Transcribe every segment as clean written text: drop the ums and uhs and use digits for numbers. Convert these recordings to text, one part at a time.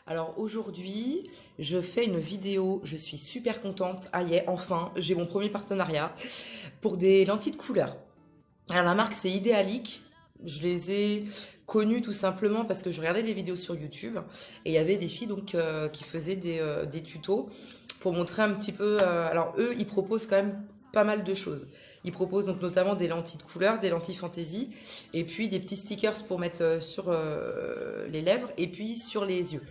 Alors aujourd'hui, je fais une vidéo, je suis super contente. Ah yeah, enfin, j'ai mon premier partenariat pour des lentilles de couleur. Alors la marque c'est Idéalique. Je les ai connues tout simplement parce que je regardais des vidéos sur YouTube et il y avait des filles donc qui faisaient des tutos pour montrer un petit peu. Alors eux, ils proposent quand même pas mal de choses. Ils proposent donc notamment des lentilles de couleur, des lentilles fantaisie et puis des petits stickers pour mettre sur les lèvres et puis sur les yeux.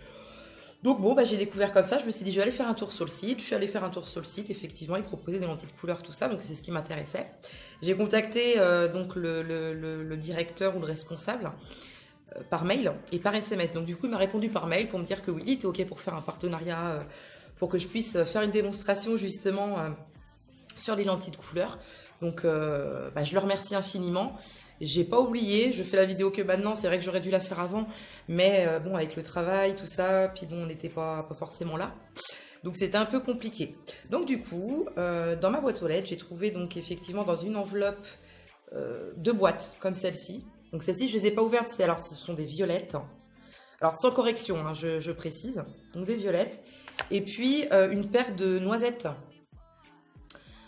Donc bon, bah, j'ai découvert comme ça, je me suis dit je vais aller faire un tour sur le site, je suis allée faire un tour sur le site, effectivement ils proposaient des lentilles de couleur, tout ça, donc c'est ce qui m'intéressait. J'ai contacté donc le directeur ou le responsable par mail et par SMS, donc du coup il m'a répondu par mail pour me dire que oui, il était ok pour faire un partenariat, pour que je puisse faire une démonstration justement sur les lentilles de couleur. Donc bah, je le remercie infiniment. J'ai pas oublié, je fais la vidéo que maintenant, c'est vrai que j'aurais dû la faire avant, mais bon, avec le travail, tout ça, puis bon, on n'était pas forcément là. Donc c'était un peu compliqué. Donc du coup, dans ma boîte aux lettres, j'ai trouvé donc effectivement dans une enveloppe deux boîtes comme celle-ci. Donc celle-ci, je les ai pas ouvertes, alors ce sont des violettes. Alors sans correction, hein, je précise. Donc des violettes. Et puis une paire de noisettes.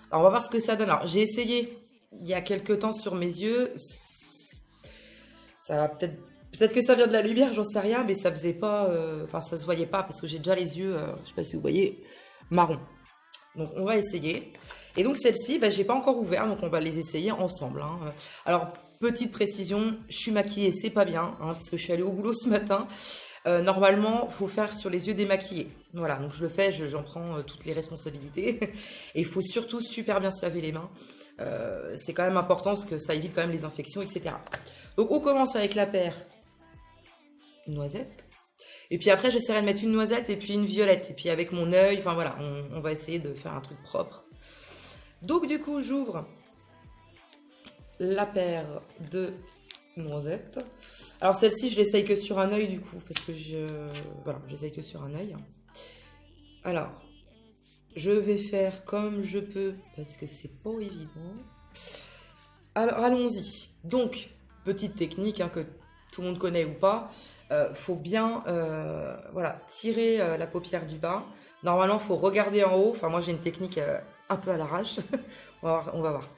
Alors on va voir ce que ça donne. Alors j'ai essayé il y a quelques temps sur mes yeux. Ça va peut-être que ça vient de la lumière, j'en sais rien, mais ça faisait pas, enfin ça se voyait pas parce que j'ai déjà les yeux, je sais pas si vous voyez, marron. Donc on va essayer. Et donc celle-ci, bah, j'ai pas encore ouvert, donc on va les essayer ensemble, hein. Alors petite précision, je suis maquillée, c'est pas bien, hein, parce que je suis allée au boulot ce matin. Normalement, faut faire sur les yeux démaquillés. Voilà, donc je le fais, j'en prends toutes les responsabilités. Et il faut surtout super bien se laver les mains. C'est quand même important parce que ça évite quand même les infections, etc. Donc on commence avec la paire noisette. Et puis après, j'essaierai de mettre une noisette et puis une violette. Et puis avec mon œil, enfin voilà, on va essayer de faire un truc propre. Donc du coup, j'ouvre la paire de noisettes. Alors celle-ci, je l'essaye que sur un œil du coup, parce que voilà, j'essaye que sur un œil. Alors, je vais faire comme je peux, parce que c'est pas évident. Alors allons-y. Donc, petite technique hein, que tout le monde connaît ou pas, faut bien voilà, tirer la paupière du bas. Normalement, il faut regarder en haut. Enfin, moi, j'ai une technique un peu à l'arrache. On va voir.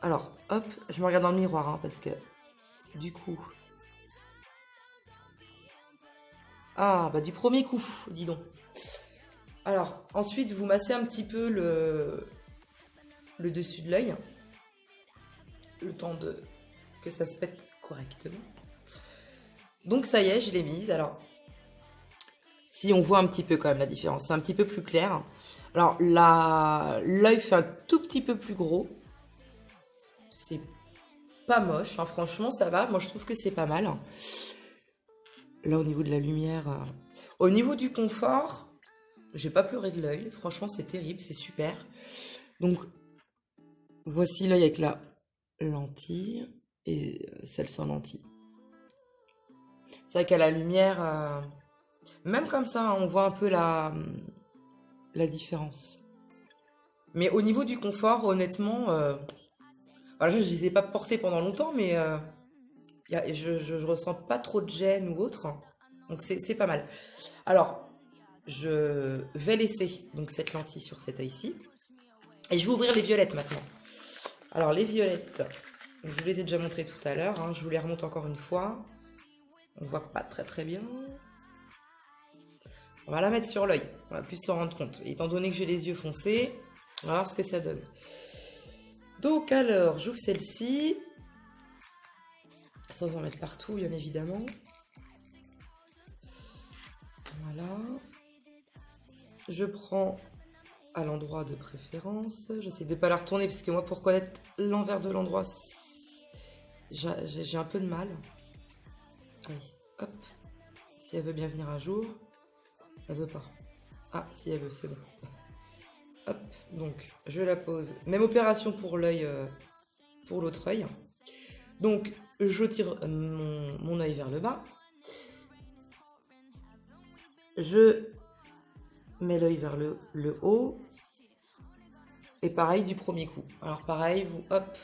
Alors, hop, je me regarde dans le miroir hein, parce que du coup... Ah, bah du premier coup, dis donc. Alors, ensuite, vous massez un petit peu le dessus de l'œil. Le temps que ça se pète correctement. Donc ça y est, je l'ai mise. Alors, si on voit un petit peu quand même la différence, c'est un petit peu plus clair. Alors, l'œil fait un tout petit peu plus gros. C'est pas moche, hein. Franchement, ça va. Moi, je trouve que c'est pas mal. Là, au niveau de la lumière, au niveau du confort, j'ai pas pleuré de l'œil. Franchement, c'est terrible, c'est super. Donc, voici l'œil avec la lentille et celle sans lentille. C'est vrai qu'à la lumière, même comme ça, hein, on voit un peu la différence. Mais au niveau du confort, honnêtement, voilà, je ne les ai pas portés pendant longtemps, mais je ressens pas trop de gêne ou autre. Donc c'est pas mal. Alors, je vais laisser donc cette lentille sur cet œil-ci. Et je vais ouvrir les violettes maintenant. Alors les violettes, je vous les ai déjà montrées tout à l'heure. Hein, je vous les remonte encore une fois. On voit pas très bien. On va la mettre sur l'œil. On va plus s'en rendre compte. Et étant donné que j'ai les yeux foncés, on va voir ce que ça donne. Donc alors, j'ouvre celle-ci. Sans en mettre partout, bien évidemment. Voilà. Je prends à l'endroit de préférence. J'essaie de ne pas la retourner parce que moi, pour connaître l'envers de l'endroit, j'ai un peu de mal. Allez, hop. Si elle veut bien venir un jour. Elle veut pas. Ah, si elle veut, c'est bon. Hop, donc je la pose. Même opération pour l'œil, pour l'autre œil. Donc je tire mon œil vers le bas. Je mets l'œil vers le haut. Et pareil du premier coup. Alors pareil, vous hop,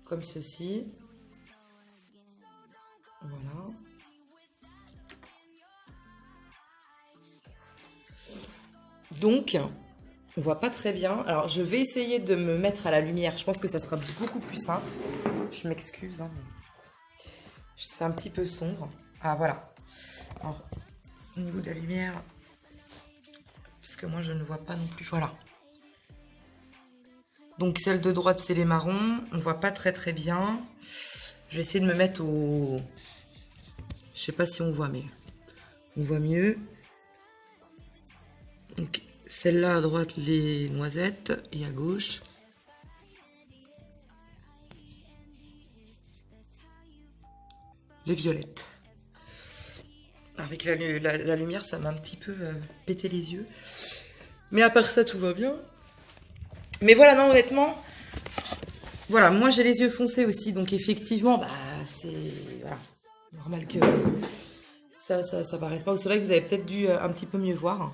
comme ceci. Voilà. Donc, on voit pas très bien. Alors, je vais essayer de me mettre à la lumière. Je pense que ça sera beaucoup plus simple. Je m'excuse, hein, mais c'est un petit peu sombre. Ah, voilà. Alors, au niveau de la lumière, parce que moi, je ne vois pas non plus. Voilà. Donc, celle de droite, c'est les marrons. On voit pas très bien. Je vais essayer de me mettre au... Je sais pas si on voit, mais on voit mieux. Donc, celle-là à droite, les noisettes, et à gauche, les violettes. Avec la lumière, ça m'a un petit peu pété les yeux. Mais à part ça, tout va bien. Mais voilà, non, honnêtement, voilà, moi j'ai les yeux foncés aussi, donc effectivement, bah, c'est voilà, normal que ça paraisse pas au soleil. Vous avez peut-être dû un petit peu mieux voir.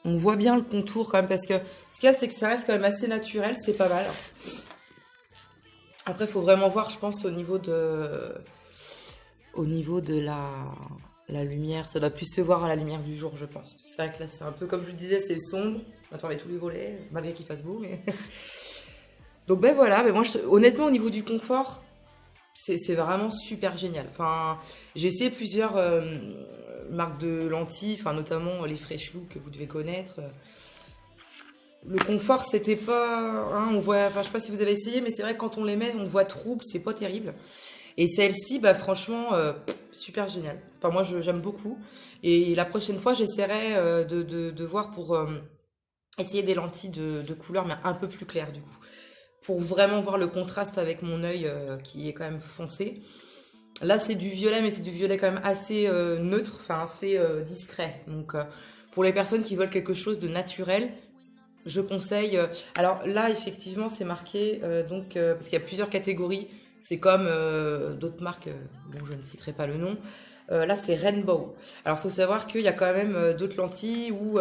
On voit bien le contour quand même, parce que ce qu'il y a, c'est que ça reste quand même assez naturel, c'est pas mal. Après, il faut vraiment voir, je pense, au niveau de la lumière. Ça doit plus se voir à la lumière du jour, je pense. C'est vrai que là, c'est un peu, comme je vous disais, c'est sombre. On attendait tous les volets, malgré qu'il fasse beau. Mais... Donc, ben voilà. Mais moi, honnêtement, au niveau du confort, c'est vraiment super génial. Enfin, j'ai essayé plusieurs marques de lentilles, enfin, notamment les Fresh Look que vous devez connaître. Le confort, c'était pas... Hein, on voit, enfin, je sais pas si vous avez essayé, mais c'est vrai que quand on les met, on voit trouble, c'est pas terrible. Et celle-ci, bah, franchement, super génial. Enfin, moi, j'aime beaucoup. Et la prochaine fois, j'essaierai de voir pour essayer des lentilles de couleur, mais un peu plus claires, du coup. Pour vraiment voir le contraste avec mon œil qui est quand même foncé. Là, c'est du violet, mais c'est du violet quand même assez neutre, enfin, assez discret. Donc, pour les personnes qui veulent quelque chose de naturel, je conseille... alors là, effectivement, c'est marqué, parce qu'il y a plusieurs catégories. C'est comme d'autres marques, dont je ne citerai pas le nom. Là, c'est Rainbow. Alors, il faut savoir qu'il y a quand même d'autres lentilles où,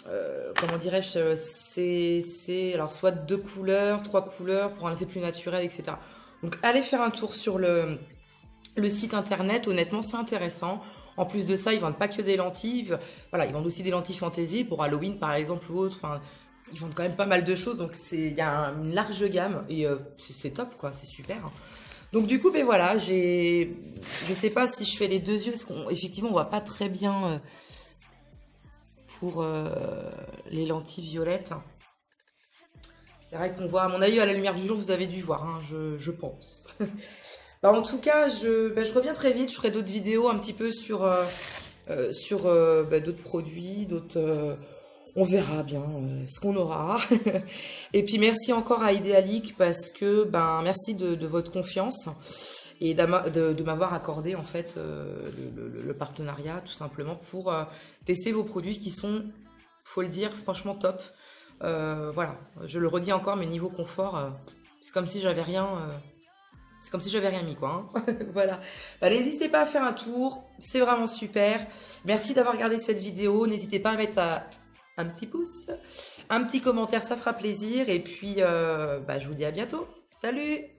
comment dirais-je, c'est alors soit 2 couleurs, 3 couleurs pour un effet plus naturel, etc. Donc, allez faire un tour sur le site internet. Honnêtement, c'est intéressant. En plus de ça, ils vendent pas que des lentilles. Voilà, ils vendent aussi des lentilles fantaisie pour Halloween, par exemple, ou autre. Enfin, ils vendent quand même pas mal de choses, donc il y a une large gamme et c'est top, quoi, c'est super. Donc du coup, ben voilà, je sais pas si je fais les deux yeux, parce qu'effectivement, on voit pas très bien pour les lentilles violettes. C'est vrai qu'on voit, à mon avis, à la lumière du jour, vous avez dû voir, hein, je pense. Bah, en tout cas, je reviens très vite, je ferai d'autres vidéos un petit peu sur d'autres produits, d'autres... on verra bien ce qu'on aura. Et puis merci encore à Idéalique parce que merci de votre confiance et de m'avoir accordé en fait le partenariat tout simplement pour tester vos produits qui sont, faut le dire, franchement top. Voilà, je le redis encore, mais niveau confort, c'est comme si j'avais rien. C'est comme si j'avais rien mis, quoi. Hein. Voilà. N'hésitez pas à faire un tour. C'est vraiment super. Merci d'avoir regardé cette vidéo. N'hésitez pas à mettre un petit pouce, un petit commentaire, ça fera plaisir. Et puis, je vous dis à bientôt. Salut!